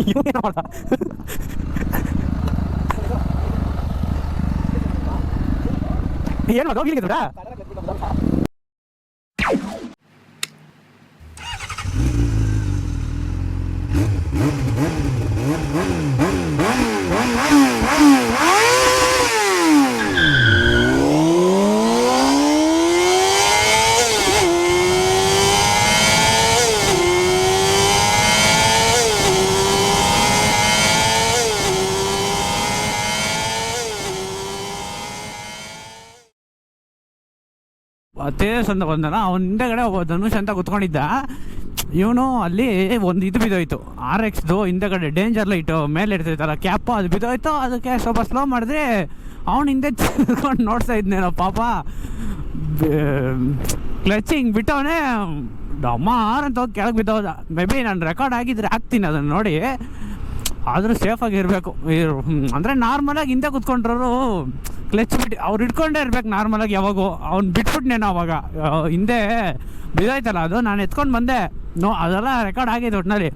ಏನು ಮಾಡ ಏನು ಹೋಗ್ಲಿಕ್ಕೆ ತೇಜಸ್ ಅಂತ ಬಂದನ, ಅವನ ಹಿಂದೆಗಡೆ ಒಬ್ಬ ಧನುಷ್ ಅಂತ ಕುತ್ಕೊಂಡಿದ್ದ. ಇವನು ಅಲ್ಲಿ ಒಂದು ಇದು ಬಿದ್ದೋಯ್ತು, RX ಹಿಂದೆಗಡೆ ಡೇಂಜರ್ ಲೈಟು ಮೇಲೆ ಇರ್ತೈತಲ್ಲ ಕ್ಯಾಪು, ಅದು ಬಿದ್ದೋಯ್ತು. ಅದಕ್ಕೆ ಸ್ವಲ್ಪ ಸ್ಲೋ ಮಾಡಿದ್ರೆ ಅವ್ನು ಹಿಂದೆ ತಿಳ್ಕೊಂಡು ನೋಡ್ತಾ ಇದ್ನೇನೋ ಪಾಪ. ಕ್ಲಚಿಂಗ್ ಬಿಟ್ಟವನೇ ಡಮಾರ್ ಅಂತ ಹೋಗಿ ಕೆಳಗೆ ಬಿದ್ದೋದ. ಮೇ ಬಿ ನಾನು ರೆಕಾರ್ಡ್ ಆಗಿದ್ರೆ ಹಾಕ್ತೀನಿ ಅದನ್ನು ನೋಡಿ. ಆದರೂ ಸೇಫಾಗಿ ಇರಬೇಕು. ಅಂದರೆ ನಾರ್ಮಲಾಗಿ ಹಿಂದೆ ಕುತ್ಕೊಂಡ್ರು ಕ್ಲಚ್ ಬಿಟ್ಟು ಅವ್ರು ಇಟ್ಕೊಂಡೇ ಇರ್ಬೇಕು ನಾರ್ಮಲಾಗಿ. ಯಾವಾಗೂ ಅವ್ನು ಬಿಟ್ಬಿಟ್ನೇನೋ ಅವಾಗ ಹಿಂದೆ ಬಿದ್ದೋಯ್ತಲ್ಲ, ಅದು ನಾನು ಎತ್ಕೊಂಡು ಬಂದೆ. ಅದೆಲ್ಲ ರೆಕಾರ್ಡ್ ಆಗಿದೆ ಒಟ್ಟಿನಲ್ಲಿ.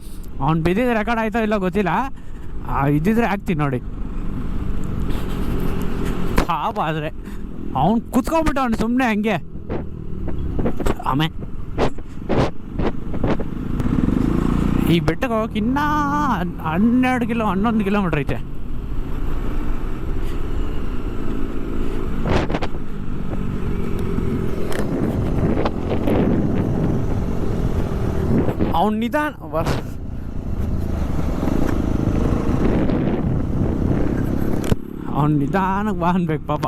ಅವ್ನು ಬಿದ್ದಿದ್ದು ರೆಕಾರ್ಡ್ ಆಯ್ತೋ ಇಲ್ಲ ಗೊತ್ತಿಲ್ಲ, ಇದ್ದಿದ್ರೆ ಹಾಕ್ತೀನಿ ನೋಡಿ. ಪಾಪ ಆದರೆ ಅವ್ನು ಕುತ್ಕೊಂಡ್ಬಿಟ್ಟು ಅವ್ನು ಸುಮ್ಮನೆ ಹಂಗೆ. ಆಮೇಲೆ ಈ ಬೆಟ್ಟಕ್ಕೆ ಹೋಗಕ್ಕೆ ಇನ್ನೂ 11 ಕಿಲೋಮೀಟ್ರ್ ಐತೆ. ಅವ್ನು ನಿಧಾನಕ್ಕೆ ಬಾ ಅನ್ಬೇಕು ಪಾಪ.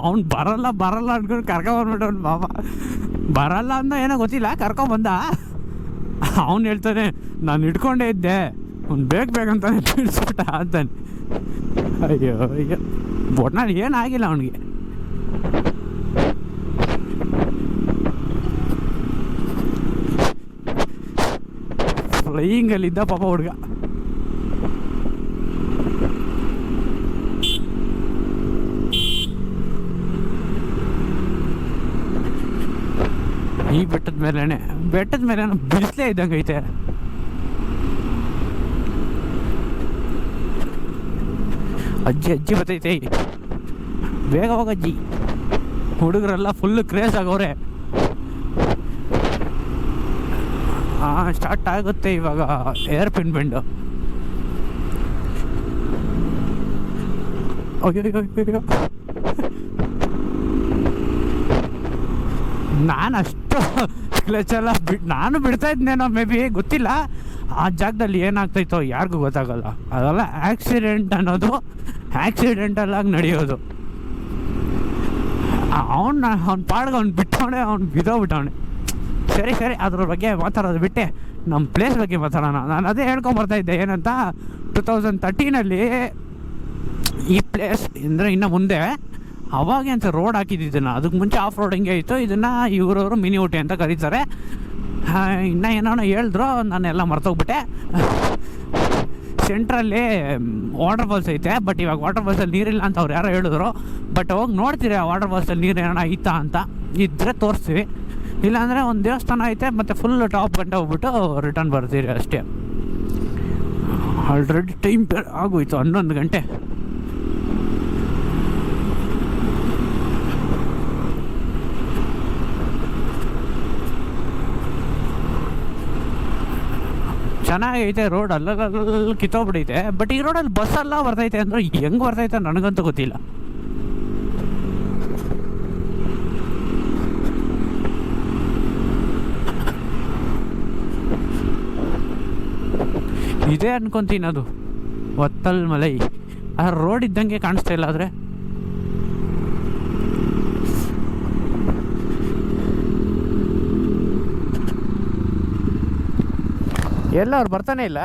ಅವ್ನು ಬರಲ್ಲ ಅನ್ಕೊಂಡು ಕರ್ಕೊಂಬಂದ್ಬಿಟ್ಟು ಅವ್ನು ಪಾಪ ಬರಲ್ಲ ಅಂತ ಏನೋ ಗೊತ್ತಿಲ್ಲ, ಕರ್ಕೊಂಬಂದ. ಅವ್ನು ಹೇಳ್ತಾನೆ ನಾನು ಹಿಡ್ಕೊಂಡೇ ಇದ್ದೆ, ಅವ್ನು ಬೇಕಂತಾನೆ ಬಿಡಿಸ್ಬಿಟ್ಟ ಅಂತಾನೆ. ಅಯ್ಯೋ ಒಟ್ನಲ್ಲಿ ಏನಾಗಿಲ್ಲ ಅವನಿಗೆ. ಫ್ಲೈಯಿಂಗಲ್ಲಿದ್ದ ಪಾಪ ಹುಡುಗ. ಈ ಬೆಟ್ಟದ ಮೇಲೆ ಬಿಸಿಲೇ ಇದ್ದಂಗೆ ಐತೆ. ಅಜ್ಜಿ ಬರ್ತೈತೆ, ಬೇಗ ಹೋಗಜ್ಜಿ. ಹುಡುಗರೆಲ್ಲ ಫುಲ್ಲು ಕ್ರೇಜ್ ಆಗವ್ರೆ. ಸ್ಟಾರ್ಟ್ ಆಗುತ್ತೆ ಇವಾಗ ಏರ್ ಪಿನ್ ಬೆಂಡು. ಅಯ್ಯೋ ನಾನು ಅಷ್ಟು ಕ್ಲಚೆಲ್ಲ ನಾನು ಬಿಡ್ತಾ ಇದ್ನೇನೋ, ಮೇ ಬಿ ಗೊತ್ತಿಲ್ಲ. ಆ ಜಾಗದಲ್ಲಿ ಏನಾಗ್ತೈತೋ ಯಾರಿಗೂ ಗೊತ್ತಾಗಲ್ಲ. ಅದೆಲ್ಲ ಆಕ್ಸಿಡೆಂಟ್ ಅನ್ನೋದು ಆಕ್ಸಿಡೆಂಟಲ್ಲಾಗಿ ನಡೆಯೋದು. ಅವ್ನ ಪಾಡ್ಗೆ ಅವ್ನು ಬಿಟ್ಟವನೆ, ಅವ್ನು ಬಿದ್ದೋಗ್ಬಿಟ್ಟವನೆ. ಸರಿ ಅದ್ರ ಬಗ್ಗೆ ಮಾತಾಡೋದು ಬಿಟ್ಟೆ ನಮ್ಮ ಪ್ಲೇಸ್ ಬಗ್ಗೆ ಮಾತಾಡೋಣ. ನಾನು ಅದೇ ಹೇಳ್ಕೊಂಬರ್ತಾಯಿದ್ದೆ ಏನಂತ, 2013 ಈ ಪ್ಲೇಸ್ ಅಂದರೆ ಇನ್ನು ಮುಂದೆ ಅವಾಗೆ ಅಂತ ರೋಡ್ ಹಾಕಿದ್ದಿದ್ದನ್ನು. ಅದಕ್ಕೆ ಮುಂಚೆ ಆಫ್ ರೋಡ್ ಹಿಂಗೆ ಇತ್ತು. ಇದನ್ನು ಇವರವರು ಮಿನಿ ಊಟಿ ಅಂತ ಕರೀತಾರೆ. ಇನ್ನೂ ಏನೋ ಹೇಳಿದ್ರು, ನಾನೆಲ್ಲ ಮರ್ತೋಗ್ಬಿಟ್ಟೆ. ಸೆಂಟ್ರಲ್ಲಿ ವಾಟರ್ ಫಾಲ್ಸ್ ಐತೆ, ಬಟ್ ಇವಾಗ ವಾಟರ್ ಫಾಲ್ಸಲ್ಲಿ ನೀರಿಲ್ಲ ಅಂತ ಅವ್ರು ಯಾರೋ ಹೇಳಿದ್ರು. ಬಟ್ ಹೋಗಿ ನೋಡ್ತೀರಿ ಆ ವಾಟರ್ ಫಾಲ್ಸಲ್ಲಿ ನೀರು ಏನೋ ಐತಾ ಅಂತ, ಇದ್ದರೆ ತೋರಿಸ್ತೀವಿ. ಇಲ್ಲಾಂದರೆ ಒಂದು ದೇವಸ್ಥಾನ ಐತೆ, ಮತ್ತು ಫುಲ್ ಟಾಪ್ ಗಂಟೆ ಹೋಗ್ಬಿಟ್ಟು ರಿಟರ್ನ್ ಬರ್ತೀರಿ ಅಷ್ಟೇ. ಆಲ್ರೆಡಿ ಟೈಮ್ ಆಗೋಯ್ತು 11 ಗಂಟೆ. ಚೆನ್ನಾಗೈತೆ ರೋಡ್, ಅಲ್ಲಲ್ಲಿ ಕಿತ್ತೋಗ್ಬಿಡೈತೆ. ಬಟ್ ಈ ರೋಡಲ್ಲಿ ಬಸ್ಸೆಲ್ಲ ಬರ್ತೈತೆ ಅಂದರೆ ಹೆಂಗೆ ಬರ್ತೈತೆ ನನಗಂತೂ ಗೊತ್ತಿಲ್ಲ. ಇದೇ ಅನ್ಕೊಂತೀನಿ ಅದು ವತ್ತಲ್ ಮಲೈ. ಆ ರೋಡ್ ಇದ್ದಂಗೆ ಕಾಣಿಸ್ತಾ ಇಲ್ಲ. ಆದರೆ ಎಲ್ಲ ಅವ್ರು ಬರ್ತಾನೆ ಇಲ್ಲ.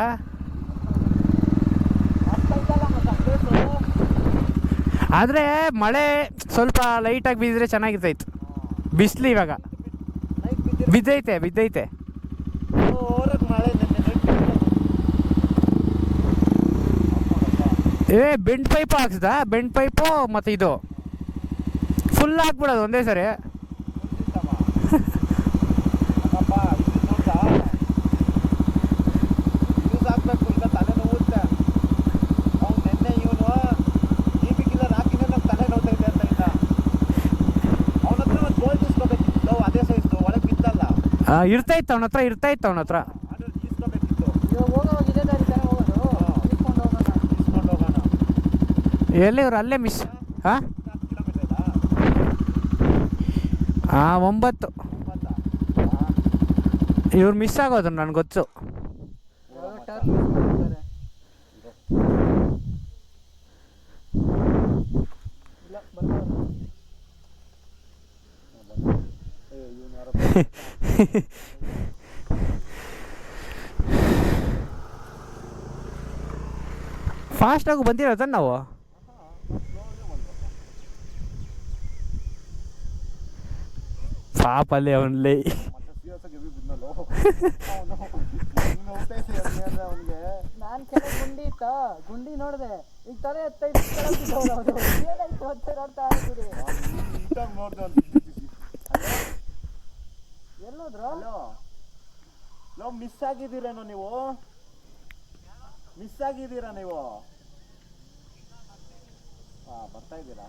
ಆದರೆ ಮಳೆ ಸ್ವಲ್ಪ ಲೈಟಾಗಿ ಬಿದ್ದರೆ ಚೆನ್ನಾಗಿರ್ತೈತೆ. ಬಿಸಿಲು ಇವಾಗ ಬಿದ್ದೈತೆ. ಬೆಂಡ್ ಪೈಪು ಹಾಕ್ಸ್ದ, ಬೆಂಡ್ ಪೈಪು ಮತ್ತು ಇದು ಫುಲ್ ಹಾಕ್ಬಿಡೋದು ಒಂದೇ ಸರಿ. ಇರ್ತಾಯಿತ್ತು ಅವನ ಹತ್ರ ಇರ್ತಾಯಿತ್ತು ಅವನ ಹತ್ರ. ಇವಾಗ ಹೋಗೋವಾಗ ಇದೇ ದಾರಿ ತಾನೇ ಹೋಗೋದು, ಇಸ್ಕೊಂಡು ಹೋಗೋಣ. ಎಲ್ಲಿ ಇವ್ರು ಅಲ್ಲೇ ಮಿಸ್. ಹಾಂ 9 ಇವ್ರು ಮಿಸ್ ಆಗೋದು ನನಗೆ ಗೊತ್ತು. ಫಾಸ್ಟಾಗಿ ಬಂದಿರೋದ ನಾವು. ಪಾಪ ಅಲ್ಲಿ ಅವನಲ್ಲಿ ನಾನು ಕೆಲ ಗುಂಡಿ ಇತ್ತ, ಗುಂಡಿ ನೋಡಿದೆ, ಈಗ ತಲೆ ಎತ್ತೈದು ನೋಡ್ತಾ ಇದ್ದೀರಿ. ಎಲ್ಲೋದ್ರು ಮಿಸ್ ಆಗಿದ್ದೀರೇನೋ ನೀವು, ಮಿಸ್ ಆಗಿದ್ದೀರಾ ನೀವು. ಬರ್ತಾ ಇದ್ದೀರಾ?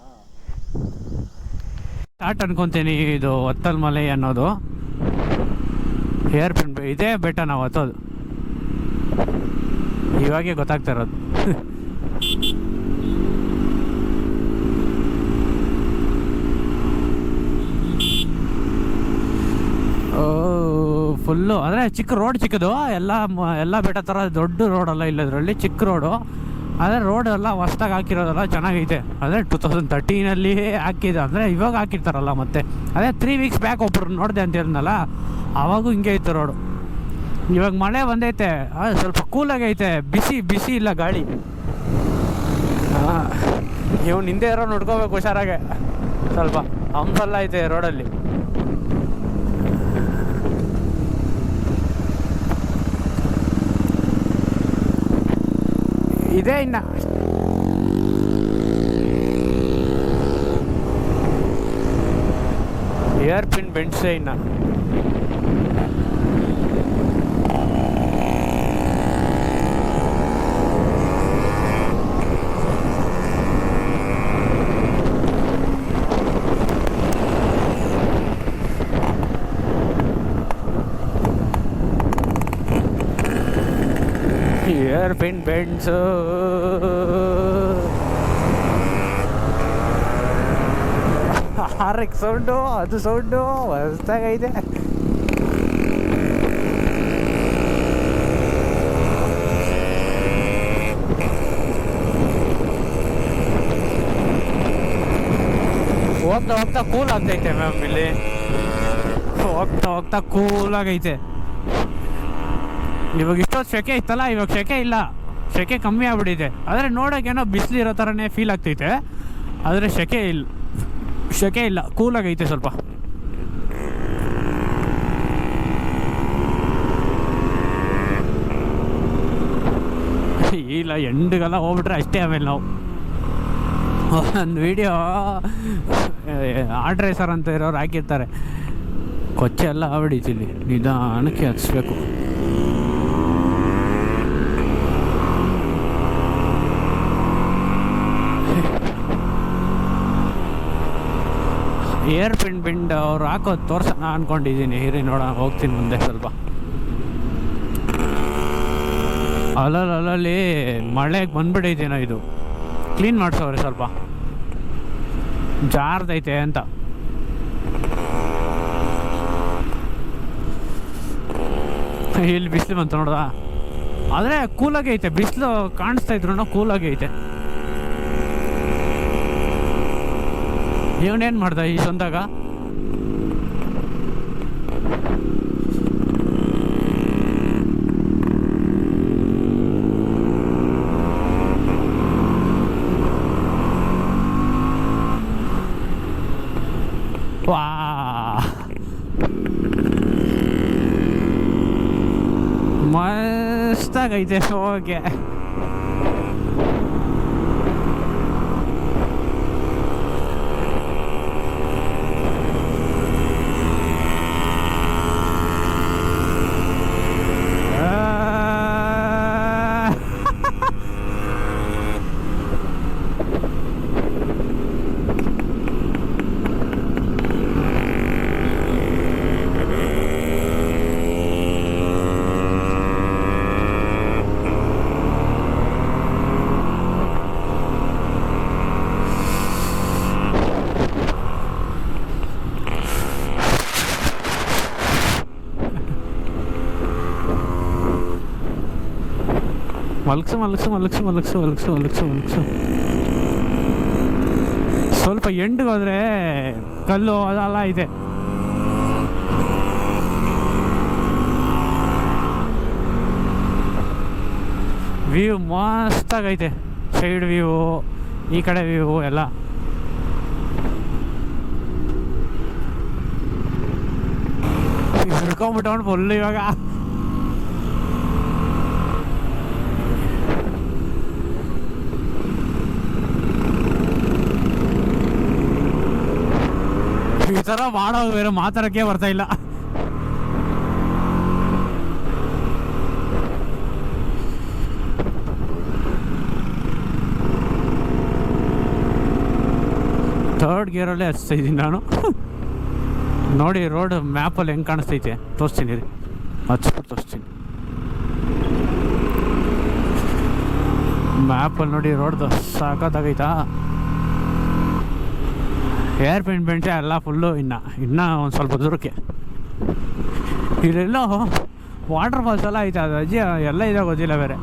ಸ್ಟಾರ್ಟ್ ಅನ್ಕೊಂತೀನಿ. ಇದು ಒತ್ತಲ್ ಮಲೆ ಅನ್ನೋದು ಹೇರ್ ಪಿನ್ ಇದೇ ಬೆಟ್ಟ ನಾವು ಹತ್ತೋದು. ಇವಾಗೇ ಗೊತ್ತಾಗ್ತಾ ಇರೋದು. ಫುಲ್ಲು ಅಂದರೆ ಚಿಕ್ಕ ರೋಡ್, ಚಿಕ್ಕದು ಎಲ್ಲ ಬೆಟ್ಟ ಥರ ದೊಡ್ಡ ರೋಡಲ್ಲ ಇಲ್ಲದ್ರಲ್ಲಿ, ಚಿಕ್ಕ ರೋಡು. ಆದರೆ ರೋಡ್ ಎಲ್ಲ ಹೊಸ್ದಾಗಿ ಹಾಕಿರೋದಲ್ಲ, ಚೆನ್ನಾಗೈತೆ. ಅಂದರೆ 2013 ಹಾಕಿದೆ, ಅಂದರೆ ಇವಾಗ ಹಾಕಿರ್ತಾರಲ್ಲ. ಮತ್ತೆ ಅದೇ 3 ವೀಕ್ಸ್ ಬ್ಯಾಕ್ ಒಬ್ರು ನೋಡಿದೆ ಅಂತ ಹೇಳಿದ್ನಲ್ಲ, ಆವಾಗೂ ಹಿಂಗೆ ಇತ್ತು ರೋಡು. ಇವಾಗ ಮಳೆ ಬಂದೈತೆ, ಸ್ವಲ್ಪ ಕೂಲಾಗೈತೆ, ಬಿಸಿ ಇಲ್ಲ ಗಾಳಿ. ಇವ್ನು ಹಿಂದೆ ಇರೋ ನೋಡ್ಕೋಬೇಕು ಹುಷಾರಾಗೆ, ಸ್ವಲ್ಪ ಹಂಪಲ್ಲ ಐತೆ ರೋಡಲ್ಲಿ. ಇದೇ ಇನ್ನ ಏರ್ ಪಿನ್ ಬೆಂಡ್ಸೇ ಇನ್ನ. ಏರ್ ಪಿನ್ ಬೆಂಡ್ಸು ಹಾರಕ್ಕೆ ಸೌಂಡು, ಅದು ಸೌಂಡು ಹೊಸ್ದಾಗೈತೆ. ಹೋಗ್ತಾ ಕೂಲ್ ಆಗ್ತೈತೆ ಮ್ಯಾಮ್. ಇಲ್ಲಿ ಹೋಗ್ತಾ ಕೂಲಾಗೈತೆ. ಇವಾಗ ಇಷ್ಟೊತ್ತು ಸೆಕೆ ಇತ್ತಲ್ಲ, ಇವಾಗ ಸೆಕೆ ಇಲ್ಲ, ಸೆಕೆ ಕಮ್ಮಿ ಆಗ್ಬಿಟ್ಟಿದೆ. ಆದರೆ ನೋಡೋಕ್ಕೇನೋ ಬಿಸಿಲು ಇರೋ ಥರನೇ ಫೀಲ್ ಆಗ್ತೈತೆ, ಆದರೆ ಸೆಕೆ ಇಲ್ಲ, ಕೂಲಾಗೈತೆ ಸ್ವಲ್ಪ. ಇಲ್ಲ ಎಂಡ್ಗೆಲ್ಲ ಹೋಗ್ಬಿಟ್ರೆ ಅಷ್ಟೇ. ಆಮೇಲೆ ನಾವು ಒಂದು ವಿಡಿಯೋ ಆರ್ಟ್ ರೇಸರ್ ಅಂತ ಇರೋರು ಹಾಕಿರ್ತಾರೆ, ಕೊಚ್ಚೆ ಎಲ್ಲ ಆಗ್ಬಿಡೀತಿಲ್ಲಿ, ನಿಧಾನಕ್ಕೆ ಹಚ್ಬೇಕು. ಏರ್ ಪಿನ್ ಅವ್ರು ಹಾಕೋದು ತೋರ್ಸೋಣ ಅಂದ್ಕೊಂಡಿದ್ದೀನಿ. ಹಿರಿ ನೋಡೋಣ, ಹೋಗ್ತೀನಿ ಮುಂದೆ ಸ್ವಲ್ಪ. ಅಲ್ಲಲ್ಲಿ ಮಳೆಗೆ ಬಂದ್ಬಿಟ್ಟೈತೇನೋ, ಇದು ಕ್ಲೀನ್ ಮಾಡಿಸೋವ್ರೆ, ಸ್ವಲ್ಪ ಜಾರ್ದೈತೆ ಅಂತ. ಇಲ್ಲಿ ಬಿಸಿಲು ಬಂತು ನೋಡ್ದ, ಆದರೆ ಕೂಲಾಗಿ ಐತೆ. ಬಿಸಿಲು ಕಾಣಿಸ್ತಾ ಇದ್ರು ಕೂಲಾಗಿ ಐತೆ. ಇವನೇನು ಮಾಡ್ದ ಈ ಸಂದಾಗ? ವಾ, ಮಸ್ತಾಗೈತೆ. ಓಕೆ, ಮಲಗ್ಸು ಮಲಗ್ಸು ಮಲಗ್ಸು ಮಲಗ್ಸು ಮಲಗ್ಸು ಮಲಗ್ಸು ಮಲಗ್ಸು. ಸ್ವಲ್ಪ ಎಂಡಿಗೆ ಹೋದ್ರೆ ಕಲ್ಲು ಅದೆಲ್ಲ ಇದೆ. ವ್ಯೂ ಮಸ್ತಾಗೈತೆ, ಸೈಡ್ ವ್ಯೂ, ಈ ಕಡೆ ವ್ಯೂ ಎಲ್ಲ. ಹಿಡ್ಕೊಂಬಿಟ್ಟು ಫುಲ್ಲು ಇವಾಗ. ಈ ಥರ ಮಾಡೋ ಬೇರೆ ಮಾತಾಡೋಕ್ಕೆ ಬರ್ತಾ ಇಲ್ಲ. ಥರ್ಡ್ ಗೇರಲ್ಲೇ ಹಚ್ತಾ ಇದ್ದೀನಿ ನಾನು. ನೋಡಿ ರೋಡ್ ಮ್ಯಾಪಲ್ಲಿ ಹೆಂಗೆ ಕಾಣಿಸ್ತೈತೆ ತೋರಿಸ್ತೀನಿ ರೀ, ಹಚ್ಬಿಟ್ಟು ತೋರಿಸ್ತೀನಿ. ಮ್ಯಾಪಲ್ಲಿ ನೋಡಿ ರೋಡ್ದು ಸಾಕಾಗೈತಾ. ಏರ್ ಪೇಂಟ್ ಎಲ್ಲ ಫುಲ್ಲು. ಇನ್ನೂ ಒಂದು ಸ್ವಲ್ಪ ದೂರಕ್ಕೆ ಇಲ್ಲೆಲ್ಲೋ ವಾಟರ್ ಫಾಲ್ಸ್ ಎಲ್ಲ ಐತೆ. ಅದು ಅಜ್ಜಿ ಎಲ್ಲ ಇದೆ ಗೊತ್ತಿಲ್ಲ ಬೇರೆ.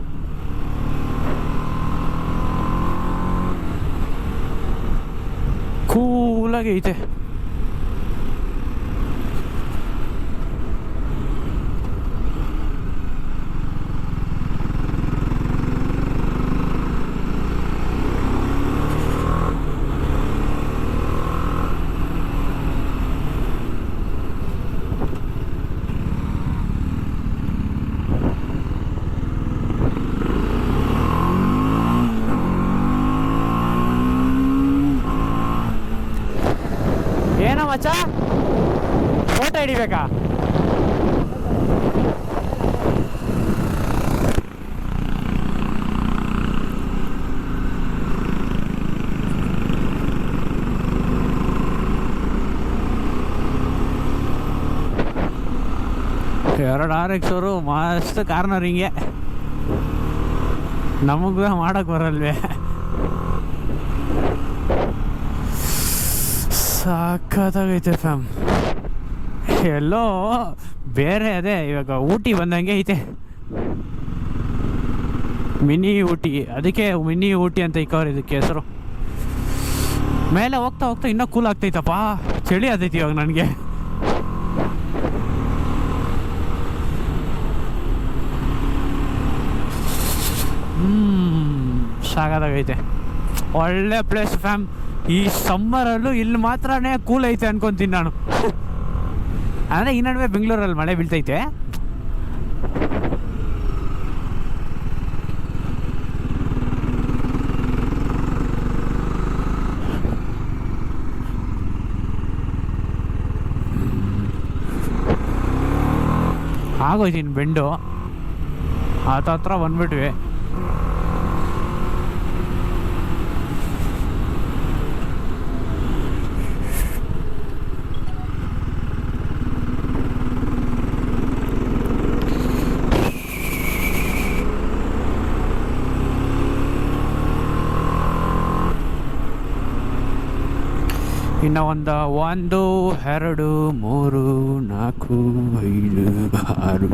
ಕೂಲಾಗಿ ಐತೆ. ಏನೋ ಮಚ್ಚ, ಫೋಟೋ ಹಿಡಿಬೇಕಾ? ಎರಡು RX ಅವರು ಮಸ್ತ್ ಕಾರ್ನರಿಂಗೆ. ನಮಗೂ ಮಾಡೋಕ್ಕೆ ಬರಲ್ವೇ? ಸಾಕಾಗೈತೆ ಫ್ಯಾಮ್. ಎಲ್ಲೋ ಬೇರೆ ಅದೇ ಇವಾಗ ಊಟಿ ಬಂದಂಗೆ ಐತೆ, ಮಿನಿ ಊಟಿ. ಅದಕ್ಕೆ ಮಿನಿ ಊಟಿ ಅಂತ ಇಕ್ಕವ್ರು ಇದಕ್ಕೆ ಹೆಸರು. ಮೇಲೆ ಹೋಗ್ತಾ ಹೋಗ್ತಾ ಇನ್ನೂ ಕೂಲ್ ಆಗ್ತೈತಪ್ಪ, ಚಳಿ ಆತೈತಿ ಇವಾಗ ನನಗೆ. ಸಾಕಾಗೈತೆ. ಒಳ್ಳೆ ಪ್ಲೇಸ್ ಫ್ಯಾಮ್. ಈ ಸಮ್ಮರಲ್ಲೂ ಇಲ್ಲಿ ಮಾತ್ರನೇ ಕೂಲ್ ಐತೆ ಅನ್ಕೊತೀನಿ ನಾನು. ಅಂದರೆ ಈ ನಡುವೆ ಬೆಂಗಳೂರಲ್ಲಿ ಮಳೆ ಬೀಳ್ತೈತೆ. ಆಗೋಯ್ತೀನಿ ಬೆಂಡು ಹತ್ರ ಬಂದ್ಬಿಟ್ವಿ. ಇನ್ನು 1 2 3 4 5 6